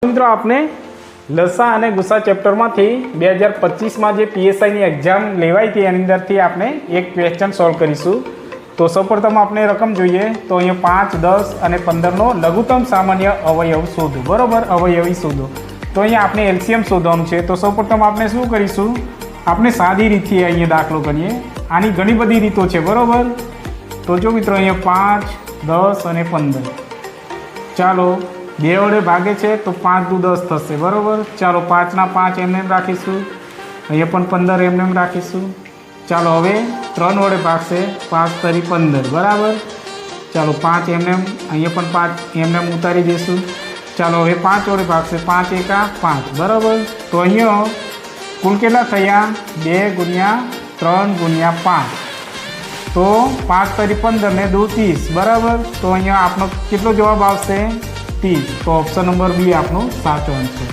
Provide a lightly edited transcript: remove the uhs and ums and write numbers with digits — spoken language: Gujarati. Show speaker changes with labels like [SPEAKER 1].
[SPEAKER 1] મિત્રો આપણે લસા અને ગુસા ચેપ્ટરમાંથી 2025માં જે પીએસઆઈની એક્ઝામ લેવાઈ હતી એની અંદરથી આપણે એક ક્વેશ્ચન સોલ્વ કરીશું। તો સૌપ્રથમ આપણે રકમ જોઈએ તો અહીંયા 5, 10 અને 15નો લઘુત્તમ સામાન્ય અવયવ શોધો। બરાબર, અવયવી શોધો। તો અહીંયા આપણે એલસીએમ શોધવાનું છે। તો સૌપ્રથમ આપણે શું કરીશું, આપણે સાદી રીતથી અહીંયા દાખલો કરીએ। આની ઘણી બધી રીતો છે, બરાબર। તો જો મિત્રો અહીંયા 5, 10 અને 15, ચાલો 2 વડે ભાગે છે તો 5 દુ 10 થશે, બરાબર। ચાલો 5 ના 5 એમને એમ રાખીશું, અહીંયા પણ 15 એમને એમ રાખીશું। ચાલો હવે 3 વડે ભાગશે, 5 તરી 15, બરાબર। ચાલો 5 એમને એમ, અહીંયા પણ 5 એમને એમ ઉતારી દઈશું। ચાલો હવે 5 વડે ભાગશે, 5 એકા 5, બરાબર। તો અહીંયા કુલ કેટલા થયા, 2 ગુણ્યા 3 ગુણ્યા 5, તો 5 તરી 15 ને 2 30, બરાબર। તો અહીંયા આપણો કેટલો જવાબ આવશે, 30। તો ઓપ્શન નંબર બી આપણો સાચો આન્સર।